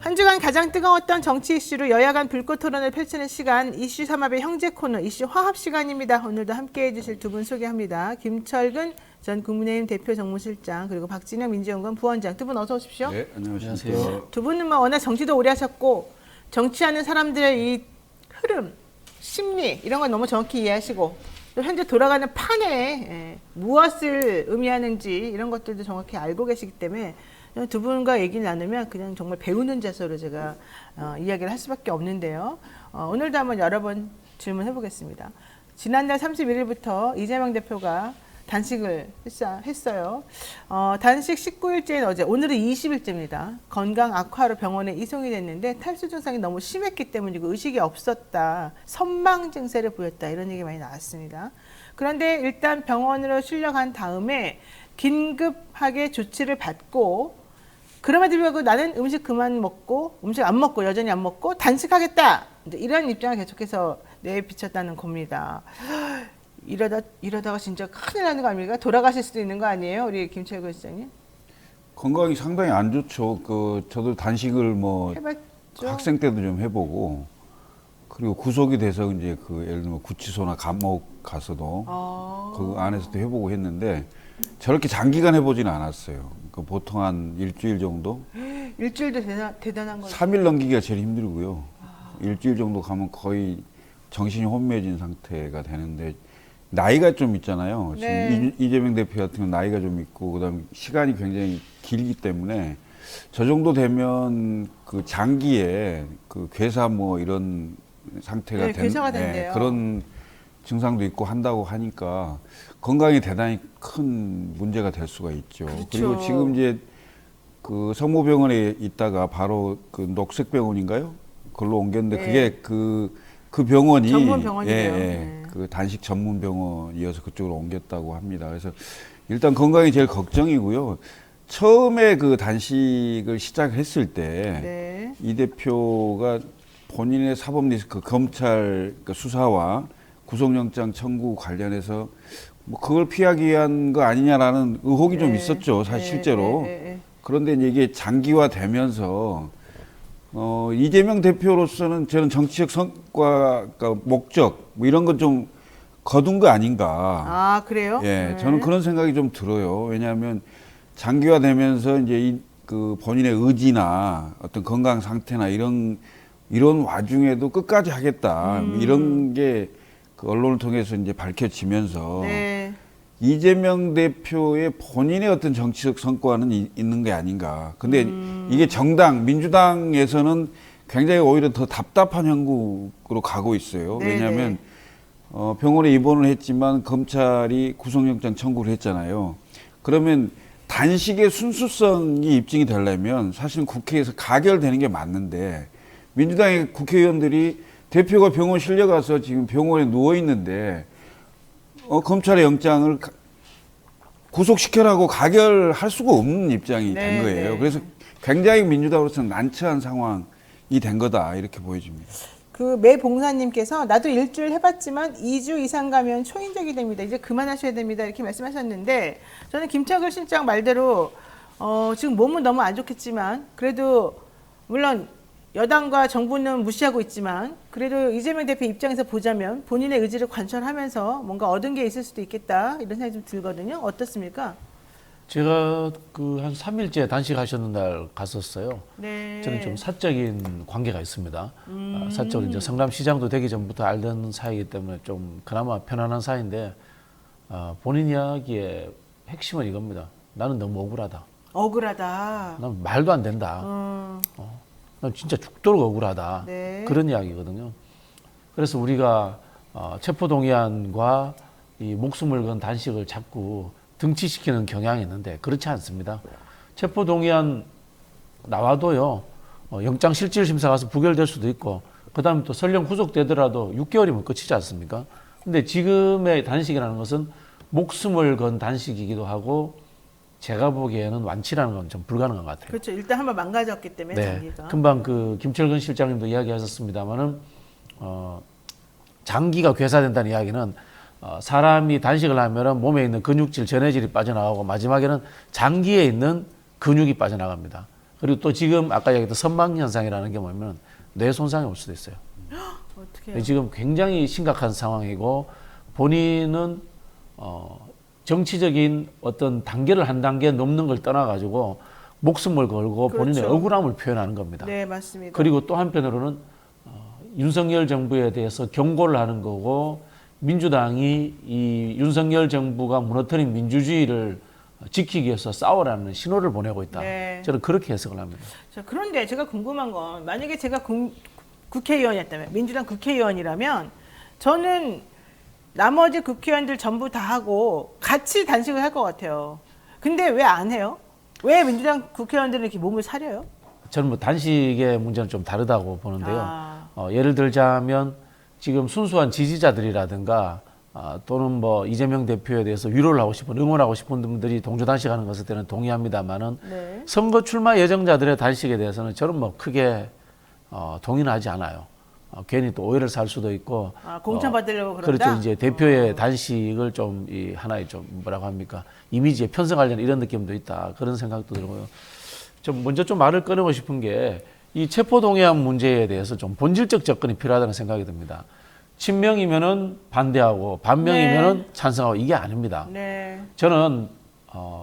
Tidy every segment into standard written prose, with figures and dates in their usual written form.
한 주간 가장 뜨거웠던 정치 이슈로 여야 간 불꽃 토론을 펼치는 시간, 이슈 삼합의 형제 코너, 이슈 화합 시간입니다. 오늘도 함께해 주실 두 분 소개합니다. 김철근 전 국민의힘 대표 정무실장, 그리고 박진영 민주연구원 부원장, 두 분 어서 오십시오. 네, 안녕하세요. 두 분은 워낙 정치도 오래 하셨고 정치하는 사람들의 이 흐름, 심리 이런 건 너무 정확히 이해하시고 또 현재 돌아가는 판에 무엇을 의미하는지 이런 것들도 정확히 알고 계시기 때문에 두 분과 얘기를 나누면 그냥 정말 배우는 자세로 제가 이야기를 할 수밖에 없는데요. 오늘도 한번 여러 번 질문해 보겠습니다. 지난달 31일부터 이재명 대표가 단식을 했어요. 단식 19일째인 어제, 오늘은 20일째입니다. 건강 악화로 병원에 이송이 됐는데 탈수 증상이 너무 심했기 때문이고 의식이 없었다, 선망 증세를 보였다, 이런 얘기 많이 나왔습니다. 그런데 일단 병원으로 실려간 다음에 긴급하게 조치를 받고, 그럼에도 불구하고 나는 음식 그만 먹고, 음식 안 먹고, 여전히 안 먹고 단식하겠다, 이런 입장을 계속해서 내비쳤다는 겁니다. 이러다가 진짜 큰일 나는 거 아닙니까? 돌아가실 수도 있는 거 아니에요, 우리 김철근 시장님? 건강이 상당히 안 좋죠. 저도 단식을 해봤죠? 학생 때도 좀 해보고, 그리고 구속이 돼서 이제 예를 들면 구치소나 감옥 가서도 그 안에서도 해보고 했는데 저렇게 장기간 해보지는 않았어요. 보통 한 일주일 정도? 일주일도 대단한 거죠. 3일 넘기기가 제일 힘들고요. 일주일 정도 가면 거의 정신이 혼미해진 상태가 되는데, 나이가 좀 있잖아요. 네. 지금 이재명 대표 같은 경우는 나이가 좀 있고, 그다음에 시간이 굉장히 길기 때문에 저 정도 되면 장기에 괴사 이런 상태가 네, 괴사가 된대요. 그런 증상도 있고 한다고 하니까 건강에 대단히 큰 문제가 될 수가 있죠. 그렇죠. 그리고 지금 이제 성모병원에 있다가 바로 녹색병원인가요? 그걸로 옮겼는데, 네. 그게 그 병원이 전문 병원이래요. 네. 단식 전문 병원이어서 그쪽으로 옮겼다고 합니다. 그래서 일단 건강이 제일 걱정이고요. 처음에 단식을 시작했을 때 이 대표가 본인의 사법 리스크, 검찰 수사와 구속영장 청구 관련해서 그걸 피하기 위한 거 아니냐라는 의혹이 좀 있었죠, 사실 실제로. 그런데 이게 장기화되면서 이재명 대표로서는 저는 정치적 성과, 목적 이런 건 좀 거둔 거 아닌가. 아, 그래요? 예, 저는 그런 생각이 좀 들어요. 왜냐하면 장기화되면서 이제 본인의 의지나 어떤 건강 상태나 이런 와중에도 끝까지 하겠다, 이런 게 언론을 통해서 이제 밝혀지면서 이재명 대표의 본인의 어떤 정치적 성과는 있는 게 아닌가. 근데 이게 민주당에서는 굉장히 오히려 더 답답한 형국으로 가고 있어요. 왜냐하면 병원에 입원을 했지만 검찰이 구속영장 청구를 했잖아요. 그러면 단식의 순수성이 입증이 되려면 사실은 국회에서 가결되는 게 맞는데, 민주당의 국회의원들이 대표가 병원 실려가서 지금 병원에 누워 있는데 검찰의 영장을 구속시켜라고 가결할 수가 없는 입장이 된 거예요. 그래서 굉장히 민주당으로서는 난처한 상황이 된 거다, 이렇게 보여집니다. 매 봉사님께서 나도 일주일 해봤지만 2주 이상 가면 초인적이 됩니다. 이제 그만하셔야 됩니다, 이렇게 말씀하셨는데, 저는 김철근 실장 말대로 지금 몸은 너무 안 좋겠지만, 그래도 물론 여당과 정부는 무시하고 있지만 그래도 이재명 대표 입장에서 보자면 본인의 의지를 관철하면서 뭔가 얻은 게 있을 수도 있겠다, 이런 생각이 좀 들거든요. 어떻습니까? 제가 한 3일째 단식하셨는 날 갔었어요. 네. 저는 좀 사적인 관계가 있습니다. 사적으로 이제 성남시장도 되기 전부터 알던 사이이기 때문에 좀 그나마 편안한 사이인데, 본인 이야기의 핵심은 이겁니다. 나는 너무 억울하다. 억울하다. 난 말도 안 된다. 난 진짜 죽도록 억울하다. 그런 이야기거든요. 그래서 우리가 체포동의안과 이 목숨을 건 단식을 자꾸 등치시키는 경향이 있는데 그렇지 않습니다. 체포동의안 나와도요, 영장실질심사 가서 부결될 수도 있고, 그 다음에 또 설령 구속되더라도 6개월이면 끝이지 않습니까? 근데 지금의 단식이라는 것은 목숨을 건 단식이기도 하고, 제가 보기에는 완치라는 건 좀 불가능한 것 같아요. 그렇죠. 일단 한번 망가졌기 때문에 장기가. 금방 김철근 실장님도 이야기하셨습니다만은 장기가 괴사된다는 이야기는 사람이 단식을 하면은 몸에 있는 근육질, 전해질이 빠져나가고 마지막에는 장기에 있는 근육이 빠져나갑니다. 그리고 또 지금 아까 얘기했던 선망 현상이라는 게 뭐냐면 뇌 손상이 올 수도 있어요. 어떻게 지금 굉장히 심각한 상황이고 본인은 정치적인 어떤 단계를 한 단계 넘는 걸 떠나가지고 목숨을 걸고 본인의 그렇죠. 억울함을 표현하는 겁니다. 네, 맞습니다. 그리고 또 한편으로는 윤석열 정부에 대해서 경고를 하는 거고 민주당이 이 윤석열 정부가 무너뜨린 민주주의를 지키기 위해서 싸우라는 신호를 보내고 있다. 네. 저는 그렇게 해석을 합니다. 자, 그런데 제가 궁금한 건 만약에 제가 국회의원이었다면 민주당 국회의원이라면 저는 나머지 국회의원들 전부 다 하고 같이 단식을 할 것 같아요. 근데 왜 안 해요? 왜 민주당 국회의원들은 이렇게 몸을 사려요? 저는 뭐 단식의 문제는 좀 다르다고 보는데요. 아. 예를 들자면 지금 순수한 지지자들이라든가 또는 뭐 이재명 대표에 대해서 위로를 하고 싶은 응원하고 싶은 분들이 동조 단식하는 것에 대해서는 동의합니다만은 네. 선거 출마 예정자들의 단식에 대해서는 저는 뭐 크게 동의는 하지 않아요. 괜히 또 오해를 살 수도 있고. 공천 받으려고 그런다? 그렇죠. 이제 대표의 단식을 좀 이 하나의 좀 뭐라고 합니까? 이미지에 편성하려는 이런 느낌도 있다. 그런 생각도 들고요. 좀 먼저 좀 말을 꺼내고 싶은 게 이 체포동의안 문제에 대해서 좀 본질적 접근이 필요하다는 생각이 듭니다. 친명이면은 반대하고 반명이면은 네. 찬성하고 이게 아닙니다. 네. 저는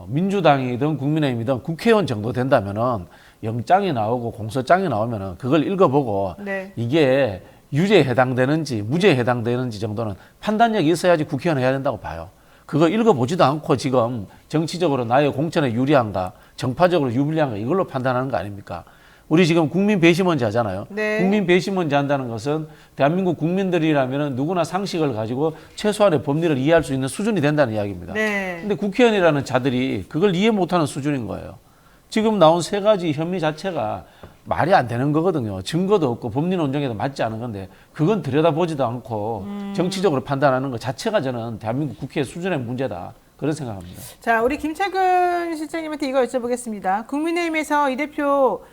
민주당이든 국민의힘이든 국회의원 정도 된다면은 영장이 나오고 공소장이 나오면은 그걸 읽어보고 네. 이게 유죄에 해당되는지 무죄에 해당되는지 정도는 판단력이 있어야지 국회의원 해야 된다고 봐요. 그거 읽어보지도 않고 지금 정치적으로 나의 공천에 유리한가 정파적으로 유불리한가 이걸로 판단하는 거 아닙니까? 우리 지금 국민 배심원자잖아요. 네. 국민 배심원자 한다는 것은 대한민국 국민들이라면 누구나 상식을 가지고 최소한의 법리를 이해할 수 있는 수준이 된다는 이야기입니다. 네. 근데 국회의원이라는 자들이 그걸 이해 못하는 수준인 거예요. 지금 나온 세 가지 혐의 자체가 말이 안 되는 거거든요. 증거도 없고 법리 논정에도 맞지 않은 건데 그건 들여다보지도 않고 정치적으로 판단하는 것 자체가 저는 대한민국 국회 수준의 문제다. 그런 생각합니다. 자, 우리 김창근 실장님한테 이거 여쭤보겠습니다. 국민의힘에서 이 대표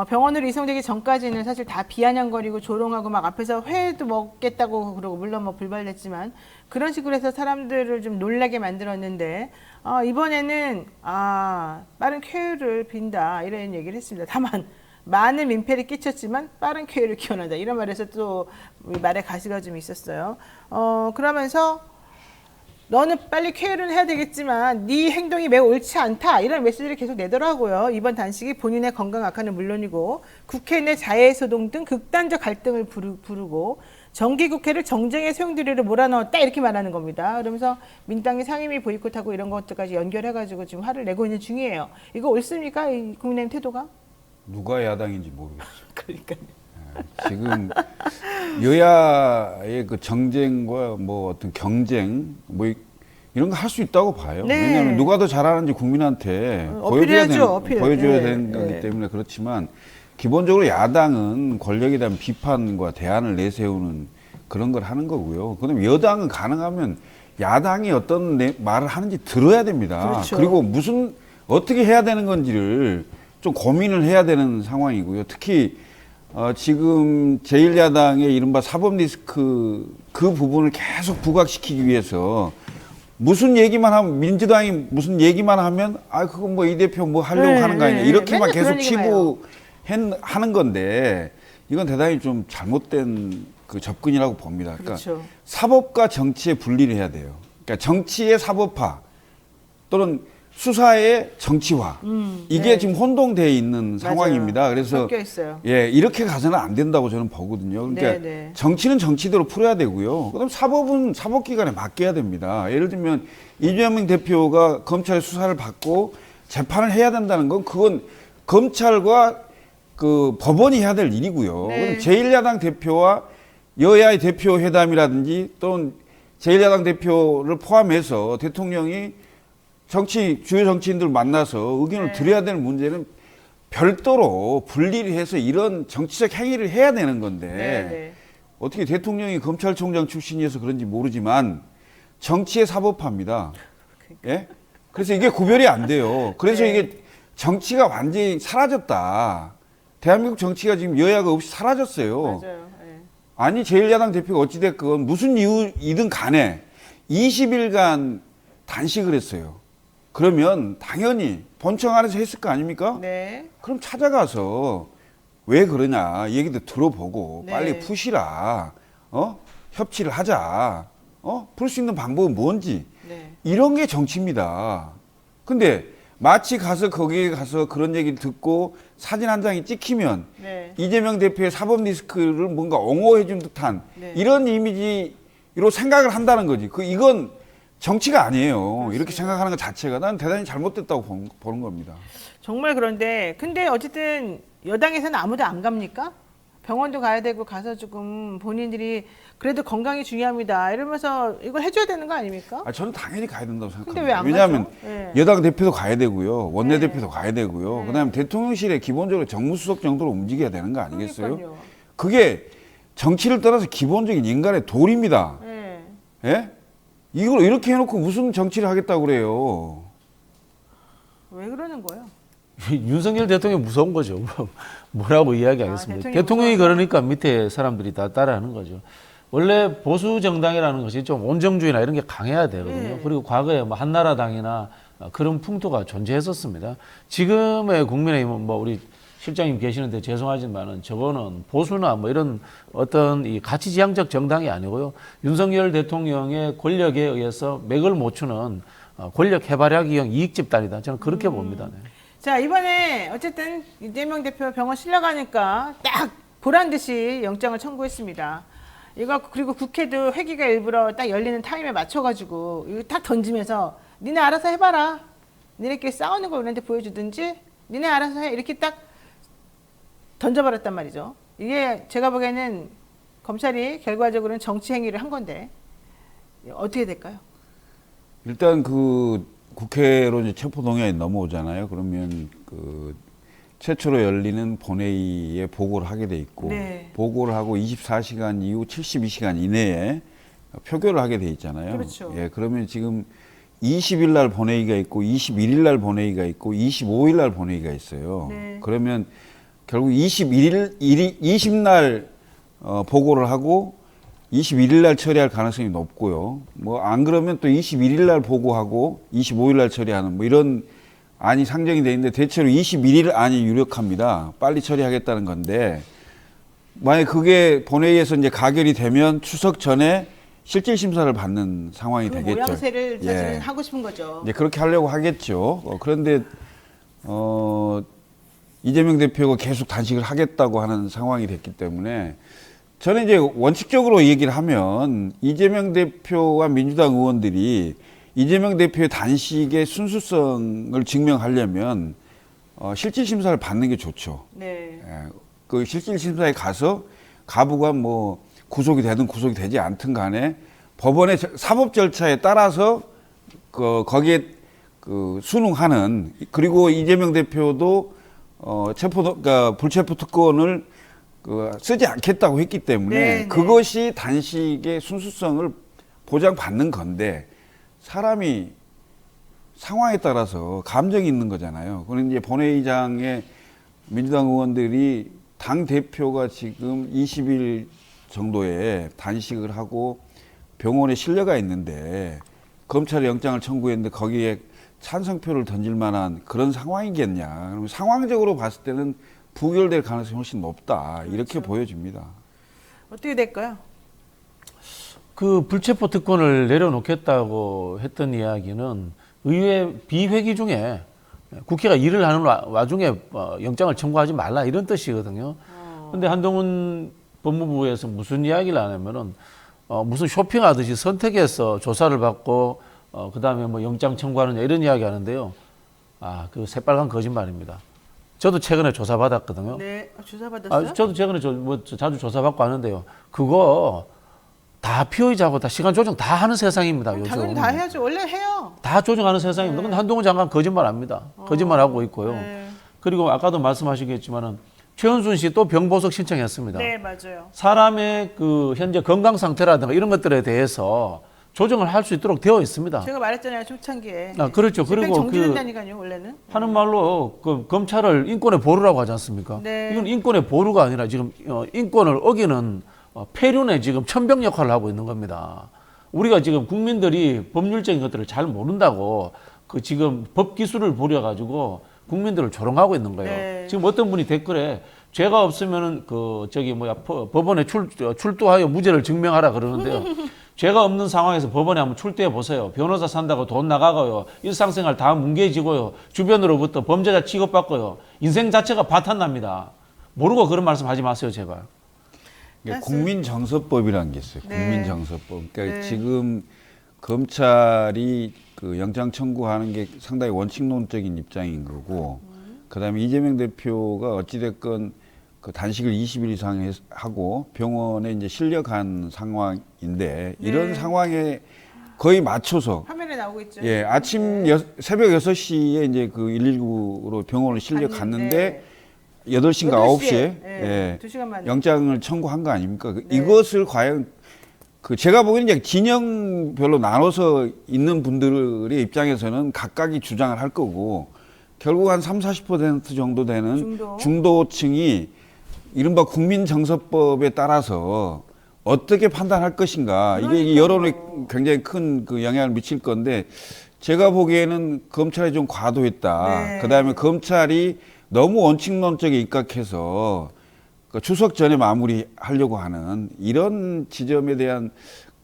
병원으로 이송되기 전까지는 사실 다 비아냥거리고 조롱하고 막 앞에서 회도 먹겠다고 그러고 물론 뭐 불발됐지만 그런 식으로 해서 사람들을 좀 놀라게 만들었는데 이번에는 빠른 쾌유를 빈다 이런 얘기를 했습니다. 다만 많은 민폐를 끼쳤지만 빠른 쾌유를 기원한다 이런 말에서 또 말의 가시가 좀 있었어요. 그러면서 너는 빨리 쾌유를 해야 되겠지만 네 행동이 매우 옳지 않다 이런 메시지를 계속 내더라고요. 이번 단식이 본인의 건강 악화는 물론이고 국회 내 자해소동 등 극단적 갈등을 부르고 정기국회를 정쟁의 소용돌이로 몰아넣었다 이렇게 말하는 겁니다. 그러면서 민주당이 상임위 보이콧하고 이런 것들까지 연결해가지고 지금 화를 내고 있는 중이에요. 이거 옳습니까? 이 국민의힘 태도가? 누가 야당인지 모르겠어요. 그러니까요. 지금 여야의 그 정쟁과 뭐 어떤 경쟁 뭐 이런 거 할 수 있다고 봐요. 네. 왜냐하면 누가 더 잘하는지 국민한테 어필해야죠. 보여줘야 네. 되는 거기 네. 때문에 그렇지만 기본적으로 야당은 권력에 대한 비판과 대안을 내세우는 그런 걸 하는 거고요. 그다음에 여당은 가능하면 야당이 어떤 말을 하는지 들어야 됩니다. 그렇죠. 그리고 무슨 어떻게 해야 되는 건지를 좀 고민을 해야 되는 상황이고요. 특히 지금 제1야당의 이른바 사법 리스크 그 부분을 계속 부각시키기 위해서 무슨 얘기만 하면 민주당이 무슨 얘기만 하면 그건 뭐 이 대표 뭐 하려고 네, 하는 거 아니냐 네. 이렇게만 맨날 계속 그런 얘기만 치부하는 건데 이건 대단히 좀 잘못된 그 접근이라고 봅니다. 그러니까 그렇죠. 사법과 정치의 분리를 해야 돼요. 그러니까 정치의 사법화 또는 수사의 정치화 이게 네. 지금 혼동되어 있는 맞아요. 상황입니다. 그래서 섞여 있어요. 이렇게 가서는 안 된다고 저는 보거든요. 그러니까 네. 정치는 정치대로 풀어야 되고요. 그다음 사법은 사법기관에 맡겨야 됩니다. 예를 들면 이재명 대표가 검찰의 수사를 받고 재판을 해야 된다는 건 그건 검찰과 그 법원이 해야 될 일이고요. 네. 제1야당 대표와 여야의 대표 회담이라든지 또는 제1야당 대표를 포함해서 대통령이 주요 정치인들 만나서 의견을 드려야 되는 문제는 별도로 분리를 해서 이런 정치적 행위를 해야 되는 건데 네. 어떻게 대통령이 검찰총장 출신이어서 그런지 모르지만 정치의 사법화입니다. 예? 그래서 이게 구별이 안 돼요. 그래서 네. 이게 정치가 완전히 사라졌다. 대한민국 정치가 지금 여야가 없이 사라졌어요. 맞아요. 네. 아니 제1야당 대표가 어찌됐건 무슨 이유이든 간에 20일간 단식을 했어요. 그러면 당연히 본청 안에서 했을 거 아닙니까? 네. 그럼 찾아가서 왜 그러냐 얘기도 들어보고 네. 빨리 푸시라. 협치를 하자. 풀 수 있는 방법은 뭔지. 네. 이런 게 정치입니다. 근데 마치 가서 거기에 가서 그런 얘기를 듣고 사진 한 장이 찍히면 네. 이재명 대표의 사법 리스크를 뭔가 옹호해 준 듯한 네. 이런 이미지로 생각을 한다는 거지. 이건 정치가 아니에요. 그렇습니다. 이렇게 생각하는 것 자체가 난 대단히 잘못됐다고 보는 겁니다. 정말 그런데 근데 어쨌든 여당에서는 아무도 안 갑니까? 병원도 가야 되고 가서 조금 본인들이 그래도 건강이 중요합니다. 이러면서 이걸 해줘야 되는 거 아닙니까? 저는 당연히 가야 된다고 근데 생각합니다. 왜 안 왜냐하면 가죠? 네. 여당 대표도 가야 되고요. 원내대표도 네. 가야 되고요. 네. 그다음에 대통령실에 기본적으로 정무수석 정도로 움직여야 되는 거 아니겠어요? 그러니까요. 그게 정치를 떠나서 기본적인 인간의 도리입니다. 네. 예? 이걸 이렇게 해놓고 무슨 정치를 하겠다고 그래요? 왜 그러는 거예요? 윤석열 대통령이 무서운 거죠. 뭐라고 이야기하겠습니까? 대통령이 대통령이 무서워서. 그러니까 밑에 사람들이 다 따라하는 거죠. 원래 보수 정당이라는 것이 좀 온정주의나 이런 게 강해야 되거든요. 네. 그리고 과거에 뭐 한나라당이나 그런 풍토가 존재했었습니다. 지금의 국민의힘은 뭐 우리 실장님 계시는데 죄송하지만은 저거는 보수나 뭐 이런 어떤 이 가치지향적 정당이 아니고요. 윤석열 대통령의 권력에 의해서 맥을 못 추는 권력 해바라기형 이익 집단이다. 저는 그렇게 봅니다. 네. 자, 이번에 어쨌든 이재명 대표 병원 실려가니까 딱 보란 듯이 영장을 청구했습니다. 이거 그리고 국회도 회기가 일부러 딱 열리는 타임에 맞춰가지고 이거 딱 던지면서 니네 알아서 해봐라. 니네끼리 싸우는 걸 우리한테 보여주든지 니네 알아서 해. 이렇게 딱 던져버렸단 말이죠. 이게 제가 보기에는 검찰이 결과적으로는 정치 행위를 한 건데 어떻게 될까요? 일단 국회로 이제 체포동의안이 넘어오잖아요. 그러면 최초로 열리는 본회의에 보고를 하게 돼 있고 네. 보고를 하고 24시간 이후 72시간 이내에 표결을 하게 돼 있잖아요. 그렇죠. 예, 그러면 지금 20일 날 본회의가 있고 21일 날 본회의가 있고 25일 날 본회의가 있어요. 네. 그러면 결국 20날 보고를 하고 21일 날 처리할 가능성이 높고요. 뭐 안 그러면 또 21일 날 보고하고 25일 날 처리하는 뭐 이런 안이 상정이 돼 있는데 대체로 21일 안이 유력합니다. 빨리 처리하겠다는 건데 만약 그게 본회의에서 이제 가결이 되면 추석 전에 실질 심사를 받는 상황이 그 되겠죠. 모양새를 사실은 예. 하고 싶은 거죠. 이제 그렇게 하려고 하겠죠. 그런데 이재명 대표가 계속 단식을 하겠다고 하는 상황이 됐기 때문에 저는 이제 원칙적으로 얘기를 하면 이재명 대표와 민주당 의원들이 이재명 대표의 단식의 순수성을 증명하려면 실질 심사를 받는 게 좋죠. 네. 예, 그 실질 심사에 가서 가부가 뭐 구속이 되든 구속이 되지 않든 간에 법원의 사법 절차에 따라서 거기에 순응하는 그리고 이재명 대표도 그러니까 불체포 특권을 쓰지 않겠다고 했기 때문에 네, 그것이 단식의 순수성을 보장받는 건데 사람이 상황에 따라서 감정이 있는 거잖아요. 그런 이제 본회의장에 민주당 의원들이 당 대표가 지금 20일 정도의 단식을 하고 병원에 실려가 있는데 검찰에 영장을 청구했는데 거기에 찬성표를 던질 만한 그런 상황이겠냐. 그러면 상황적으로 봤을 때는 부결될 가능성이 훨씬 높다. 이렇게 그렇죠. 보여집니다. 어떻게 될까요? 그 불체포 특권을 내려놓겠다고 했던 이야기는 의회 비회기 중에 국회가 일을 하는 와중에 영장을 청구하지 말라 이런 뜻이거든요. 근데 한동훈 법무부에서 무슨 이야기를 하냐면은 무슨 쇼핑하듯이 선택해서 조사를 받고 그다음에 뭐 영장 청구하느냐 이런 이야기 하는데요. 그 새빨간 거짓말입니다. 저도 최근에 조사 받았거든요. 네, 조사 받았어요? 저도 최근에 자주 조사 받고 하는데요. 그거 다 피의자하고 다 시간 조정 다 하는 세상입니다. 요즘. 당연히 다 해야죠. 원래 해요. 다 조정하는 세상입니다. 근데 한동훈 장관 거짓말합니다. 거짓말하고 있고요. 네. 그리고 아까도 말씀하시겠지만은 최은순 씨 또 병보석 신청했습니다. 네, 맞아요. 사람의 그 현재 건강 상태라든가 이런 것들에 대해서 조정을 할 수 있도록 되어 있습니다. 제가 말했잖아요, 초창기에. 그렇죠. 집행 그리고 정지된다니까요, 원래는. 하는 말로 그 검찰을 인권의 보루라고 하지 않습니까? 네. 이건 인권의 보루가 아니라 지금 인권을 어기는 폐륜의 지금 천병 역할을 하고 있는 겁니다. 우리가 지금 국민들이 법률적인 것들을 잘 모른다고 그 지금 법 기술을 부려가지고 국민들을 조롱하고 있는 거예요. 네. 지금 어떤 분이 댓글에 죄가 없으면은 법원에 출두하여 무죄를 증명하라 그러는데요. 죄가 없는 상황에서 법원에 한번 출두해 보세요. 변호사 산다고 돈 나가고요. 일상생활 다 뭉개지고요. 주변으로부터 범죄자 취급받고요. 인생 자체가 바탄납니다. 모르고 그런 말씀 하지 마세요, 제발. 그러니까 국민정서법이라는 게 있어요. 네. 국민정서법. 그러니까 네. 지금 검찰이 그 영장 청구하는 게 상당히 원칙론적인 입장인 거고, 그다음에 이재명 대표가 어찌됐건 그 단식을 20일 이상 하고 병원에 이제 실려간 상황인데 이런 네. 상황에 거의 맞춰서 화면에 나오고 있죠. 예, 아침 새벽 6시에 이제 그 119로 병원을 실려갔는데 8시인가 9시에 네. 2시간 만에. 영장을 청구한 거 아닙니까? 네. 이것을 과연 그 제가 보기에는 이제 진영별로 나눠서 있는 분들의 입장에서는 각각이 주장을 할 거고 결국 한 30-40% 정도 되는 중도층이 이른바 국민정서법에 따라서 어떻게 판단할 것인가 이게 여론에 굉장히 큰 그 영향을 미칠 건데 제가 보기에는 검찰이 좀 과도했다. 네. 그다음에 검찰이 너무 원칙론적에 입각해서 그 추석 전에 마무리하려고 하는 이런 지점에 대한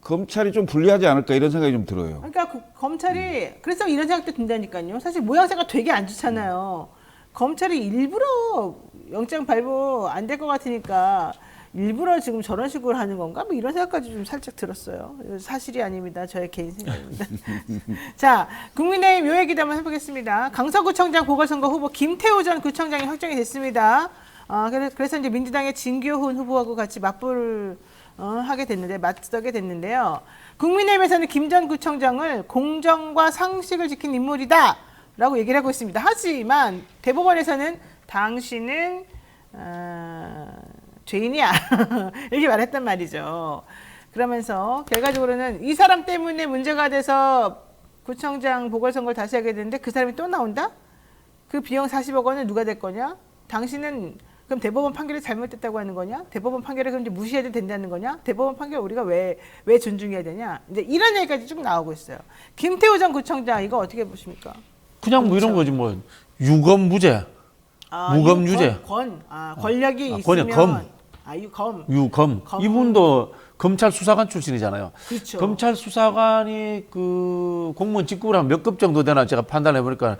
검찰이 좀 불리하지 않을까 이런 생각이 좀 들어요. 그러니까 검찰이 그래서 이런 생각도 든다니까요. 사실 모양새가 되게 안 좋잖아요. 검찰이 일부러 영장 발부 안 될 것 같으니까 일부러 지금 저런 식으로 하는 건가? 뭐 이런 생각까지 좀 살짝 들었어요. 사실이 아닙니다. 저의 개인 생각입니다. 자, 국민의힘 요 얘기도 한번 해보겠습니다. 강서구청장 보궐선거 후보 김태우 전 구청장이 확정이 됐습니다. 그래서 이제 민주당의 진교훈 후보하고 같이 맞불을 맞서게 됐는데요. 국민의힘에서는 김 전 구청장을 공정과 상식을 지킨 인물이다라고 얘기를 하고 있습니다. 하지만 대법원에서는 당신은 죄인이야 이렇게 말했단 말이죠. 그러면서 결과적으로는 이 사람 때문에 문제가 돼서 구청장 보궐선거를 다시 하게 되는데 그 사람이 또 나온다? 그 비용 40억 원은 누가 될 거냐? 당신은 그럼 대법원 판결이 잘못됐다고 하는 거냐? 대법원 판결을 그럼 이제 무시해도 된다는 거냐? 대법원 판결 우리가 왜 존중해야 되냐? 이제 이런 얘기까지 쭉 나오고 있어요. 김태우 전 구청장 이거 어떻게 보십니까? 그냥 뭐 이런 거지 뭐 유검 무죄, 무검 유죄, 권력이 있으면 유검. 이분도 검찰 수사관 출신이잖아요. 그렇죠. 검찰 수사관이 그 공무원 직급으로 한 몇 급 정도 되나 제가 판단해 보니까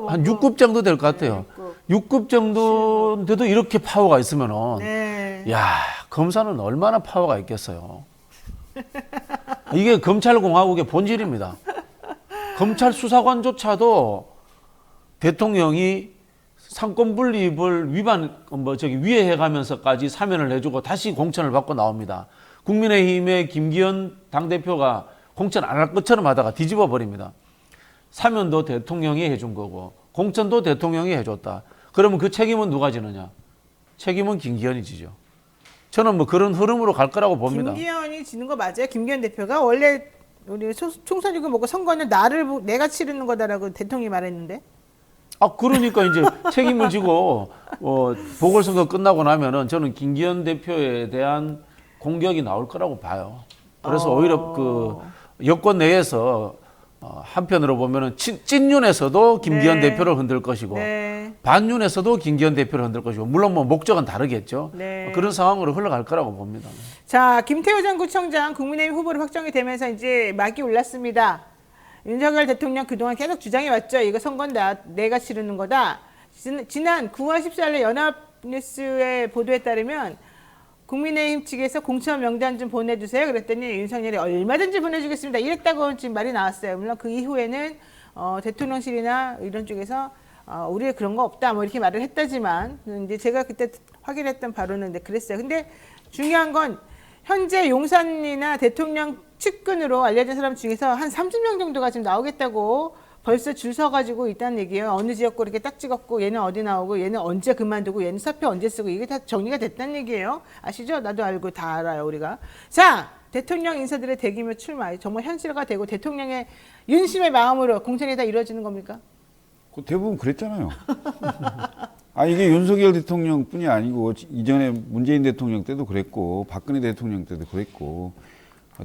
한 6급 정도 될 것 같아요. 6급 정도인데도 이렇게 파워가 있으면은 네. 야, 검사는 얼마나 파워가 있겠어요. 이게 검찰공화국의 본질입니다. 검찰 수사관조차도 대통령이 상권 분립을 위해해가면서까지 사면을 해주고 다시 공천을 받고 나옵니다. 국민의힘의 김기현 당대표가 공천 안 할 것처럼 하다가 뒤집어 버립니다. 사면도 대통령이 해준 거고 공천도 대통령이 해줬다. 그러면 그 책임은 누가 지느냐? 책임은 김기현이 지죠. 저는 뭐 그런 흐름으로 갈 거라고 봅니다. 김기현이 지는 거 맞아요? 김기현 대표가 원래 우리 총선 이거 먹고 선거는 내가 치르는 거다라고 대통령이 말했는데. 그러니까 이제 책임을 지고 보궐선거 끝나고 나면은 저는 김기현 대표에 대한 공격이 나올 거라고 봐요. 그래서 오히려 그 여권 내에서 한편으로 보면은 찐윤에서도 김기현 네. 대표를 흔들 것이고 네. 반윤에서도 김기현 대표를 흔들 것이고 물론 뭐 목적은 다르겠죠. 네. 그런 상황으로 흘러갈 거라고 봅니다. 자, 김태우 전 구청장 국민의힘 후보로 확정이 되면서 이제 막이 올랐습니다. 윤석열 대통령 그동안 계속 주장해왔죠. 이거 선거는 내가 치르는 거다. 지난 9월 14일 연합뉴스의 보도에 따르면 국민의힘 측에서 공천 명단 좀 보내주세요. 그랬더니 윤석열이 얼마든지 보내주겠습니다. 이랬다고 지금 말이 나왔어요. 물론 그 이후에는 대통령실이나 이런 쪽에서 우리 그런 거 없다 뭐 이렇게 말을 했다지만 이제 제가 그때 확인했던 바로는 그랬어요. 근데 중요한 건 현재 용산이나 대통령 측근으로 알려진 사람 중에서 한 30명 정도가 지금 나오겠다고 벌써 줄 서가지고 있다는 얘기예요. 어느 지역구 이렇게 딱 찍었고 얘는 어디 나오고 얘는 언제 그만두고 얘는 사표 언제 쓰고 이게 다 정리가 됐다는 얘기예요. 아시죠? 나도 알고 다 알아요 우리가. 자, 대통령 인사들의 대규모 출마 정말 현실화 되고 대통령의 윤심의 마음으로 공천이 다 이루어지는 겁니까? 대부분 그랬잖아요. 이게 윤석열 대통령뿐이 아니고 이전에 문재인 대통령 때도 그랬고 박근혜 대통령 때도 그랬고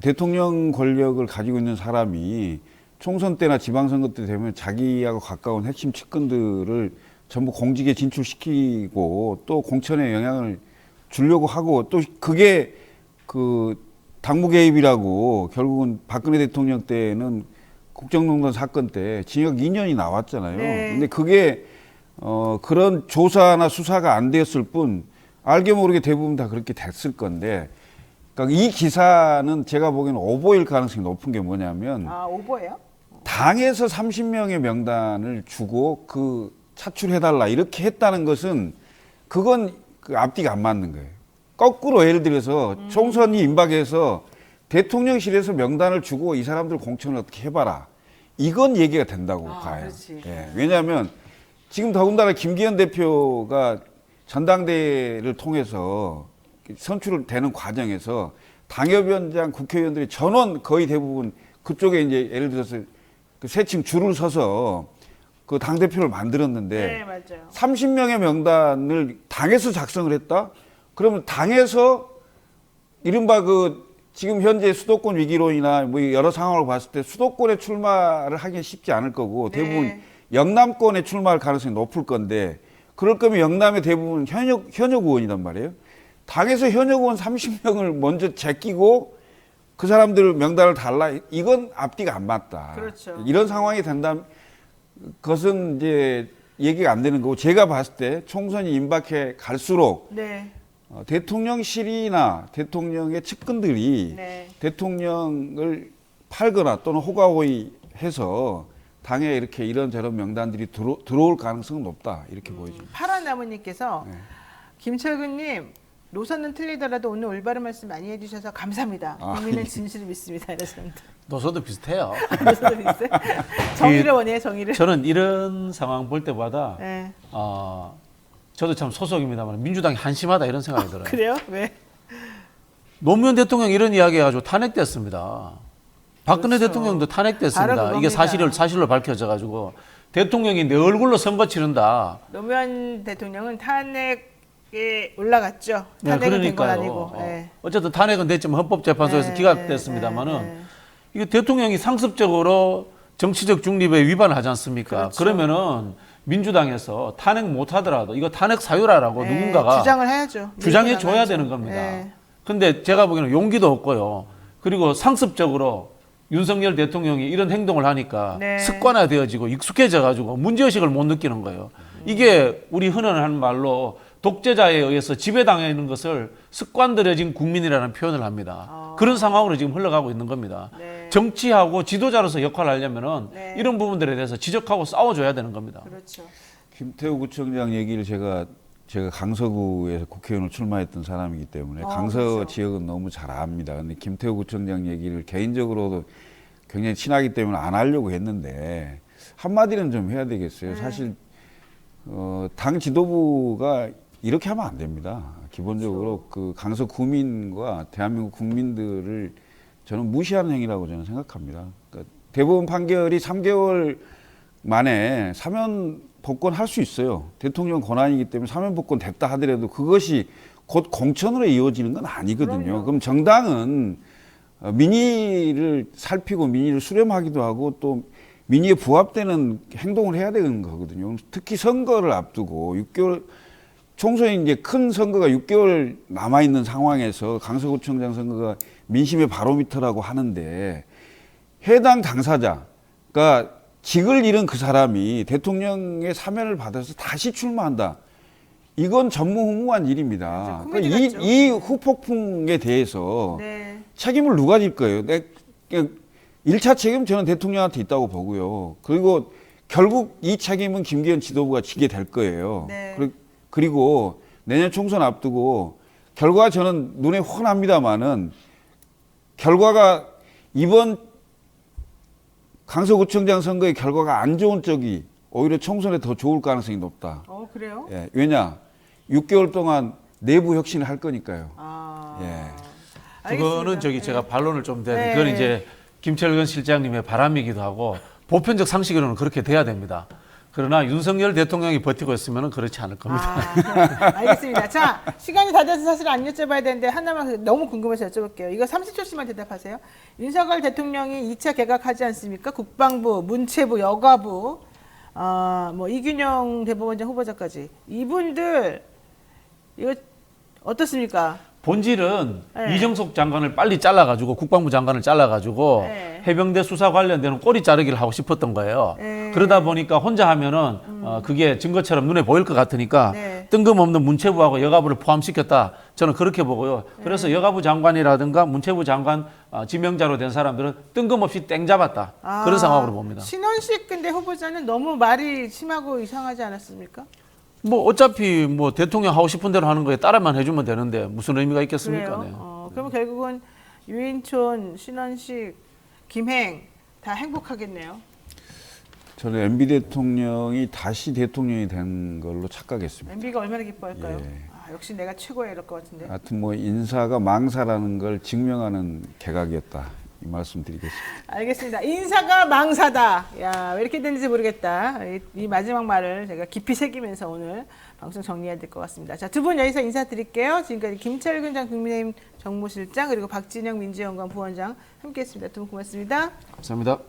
대통령 권력을 가지고 있는 사람이 총선 때나 지방선거 때 되면 자기하고 가까운 핵심 측근들을 전부 공직에 진출시키고 또 공천에 영향을 주려고 하고 또 그게 그 당무 개입이라고 결국은 박근혜 대통령 때는 국정농단 사건 때 징역 2년이 나왔잖아요. 네. 근데 그게 그런 조사나 수사가 안 되었을 뿐 알게 모르게 대부분 다 그렇게 됐을 건데 그러니까 이 기사는 제가 보기에는 오보일 가능성이 높은 게 뭐냐면 아, 오버예요? 당에서 30명의 명단을 주고 그 차출해달라 이렇게 했다는 것은 그건 그 앞뒤가 안 맞는 거예요. 거꾸로 예를 들어서 총선이 임박해서 대통령실에서 명단을 주고 이 사람들 공천을 어떻게 해봐라. 이건 얘기가 된다고 봐요. 그렇지. 예, 왜냐하면 지금 더군다나 김기현 대표가 전당대회를 통해서 선출되는 과정에서 당협위원장, 국회의원들이 전원 거의 대부분 그쪽에 이제 예를 들어서 그 세층 줄을 서서 그 당대표를 만들었는데 네, 맞아요. 30명의 명단을 당에서 작성을 했다? 그러면 당에서 이른바 그 지금 현재 수도권 위기론이나 뭐 여러 상황을 봤을 때 수도권에 출마를 하긴 쉽지 않을 거고 대부분 네. 영남권에 출마할 가능성이 높을 건데 그럴 거면 영남의 대부분 현역 의원이란 말이에요. 당에서 현역 의원 30명을 먼저 제끼고 그 사람들 명단을 달라 이건 앞뒤가 안 맞다. 그렇죠. 이런 상황이 된다면 그것은 이제 얘기가 안 되는 거고 제가 봤을 때 총선이 임박해 갈수록 네. 대통령실이나 대통령의 측근들이 네. 대통령을 팔거나 또는 호가호위해서 당에 이렇게 이런저런 명단들이 들어올 가능성은 높다 이렇게 보여집니다. 파란나무님께서 네. 김철근님 노선은 틀리더라도 오늘 올바른 말씀 많이 해주셔서 감사합니다. 국민은 예. 진실을 믿습니다. 이러셨는데 노선도 비슷해요. 노선도 있어요? 정의를 원해요. 정의를. 저는 이런 상황 볼 때마다 네. 저도 참 소속입니다만 민주당이 한심하다 이런 생각이 들어요. 그래요? 왜? 노무현 대통령이 이런 이야기 해가지고 탄핵됐습니다. 박근혜 그렇죠. 대통령도 바로 탄핵됐습니다. 이게 그겁니다. 사실로 밝혀져가지고 대통령이 내 얼굴로 선거 치른다. 노무현 대통령은 탄핵에 올라갔죠. 네, 탄핵은 된 건 그러니까요. 아니고. 네. 어쨌든 탄핵은 됐지만 헌법재판소에서 네, 기각됐습니다만은 네, 네. 이게 대통령이 상습적으로 정치적 중립에 위반을 하지 않습니까? 그렇죠. 그러면은 민주당에서 탄핵 못 하더라도 이거 탄핵 사유라라고 네, 누군가가 주장을 해야죠. 주장해 줘야 민주당은 되는 겁니다. 네. 근데 제가 보기에는 용기도 없고요. 그리고 상습적으로 윤석열 대통령이 이런 행동을 하니까 네. 습관화되어지고 익숙해져가지고 문제의식을 못 느끼는 거예요. 이게 우리 흔한 말로 독재자에 의해서 지배당하는 것을 습관들여진 국민이라는 표현을 합니다. 그런 상황으로 지금 흘러가고 있는 겁니다. 네. 정치하고 지도자로서 역할을 하려면은 네. 이런 부분들에 대해서 지적하고 싸워줘야 되는 겁니다. 그렇죠. 김태우 구청장 얘기를 제가 강서구에서 국회의원을 출마했던 사람이기 때문에 강서 그렇죠. 지역은 너무 잘 압니다. 근데 김태우 구청장 얘기를 개인적으로도 굉장히 친하기 때문에 안 하려고 했는데 한마디는 좀 해야 되겠어요. 사실 당 지도부가 이렇게 하면 안 됩니다. 기본적으로 그 강서 구민과 대한민국 국민들을 저는 무시하는 행위라고 저는 생각합니다. 그러니까 대법원 판결이 3개월 만에 사면 복권할 수 있어요. 대통령 권한이기 때문에 사면 복권 됐다 하더라도 그것이 곧 공천으로 이어지는 건 아니거든요. 그럼요. 그럼 정당은 민의를 살피고 민의를 수렴하기도 하고 또 민의에 부합되는 행동을 해야 되는 거거든요. 특히 선거를 앞두고 6개월 총선이 이제 큰 선거가 6개월 남아 있는 상황에서 강서구청장 선거가 민심의 바로미터라고 하는데 해당 당사자, 그러니까 직을 잃은 그 사람이 대통령의 사면을 받아서 다시 출마한다. 이건 전무후무한 일입니다. 코미디 그러니까 같죠. 이 후폭풍에 대해서 네. 책임을 누가 질 거예요? 1차 책임 저는 대통령한테 있다고 보고요. 그리고 결국 이 책임은 김기현 지도부가 지게 될 거예요. 네. 그리고 내년 총선 앞두고 결과 저는 눈에 훤합니다만은 결과가 이번 강서구청장 선거의 결과가 안 좋은 쪽이 오히려 총선에 더 좋을 가능성이 높다. 그래요? 예, 왜냐? 6개월 동안 내부 혁신을 할 거니까요. 예. 그거는 알겠습니다. 제가 네. 반론을 좀 드려야 네. 그건 이제 김철근 실장님의 바람이기도 하고 보편적 상식으로는 그렇게 돼야 됩니다. 그러나 윤석열 대통령이 버티고 있으면 그렇지 않을 겁니다. 알겠습니다. 자, 시간이 다 돼서 사실 안 여쭤봐야 되는데 하나만 너무 궁금해서 여쭤볼게요. 이거 30초씩만 대답하세요. 윤석열 대통령이 2차 개각하지 않습니까? 국방부, 문체부, 여가부, 뭐 이균영 대법원장 후보자까지. 이분들 이거 어떻습니까? 본질은 네. 이정석 장관을 빨리 잘라가지고 국방부 장관을 잘라가지고 네. 해병대 수사 관련되는 꼬리 자르기를 하고 싶었던 거예요. 네. 그러다 보니까 혼자 하면은 그게 증거처럼 눈에 보일 것 같으니까 네. 뜬금없는 문체부하고 여가부를 포함시켰다. 저는 그렇게 보고요. 그래서 여가부 장관이라든가 문체부 장관 지명자로 된 사람들은 뜬금없이 땡 잡았다. 그런 상황으로 봅니다. 신원식 근데 후보자는 너무 말이 심하고 이상하지 않았습니까? 뭐 어차피 뭐 대통령 하고 싶은 대로 하는 거에 따라만 해주면 되는데 무슨 의미가 있겠습니까? 네. 그러면 결국은 유인촌, 신원식, 김행 다 행복하겠네요. 저는 MB 대통령이 다시 대통령이 된 걸로 착각했습니다. MB가 얼마나 기뻐할까요? 예. 역시 내가 최고야 이럴 것 같은데. 하여튼 뭐 인사가 망사라는 걸 증명하는 개각이었다. 이 말씀 드리겠습니다. 알겠습니다. 인사가 망사다. 야, 왜 이렇게 됐는지 모르겠다. 이 마지막 말을 제가 깊이 새기면서 오늘 방송 정리해야 될 것 같습니다. 자, 두 분 여기서 인사드릴게요. 지금까지 김철근 전 국민의힘 정무실장 그리고 박진영 민주연구원 부원장 함께했습니다. 두 분 고맙습니다. 감사합니다.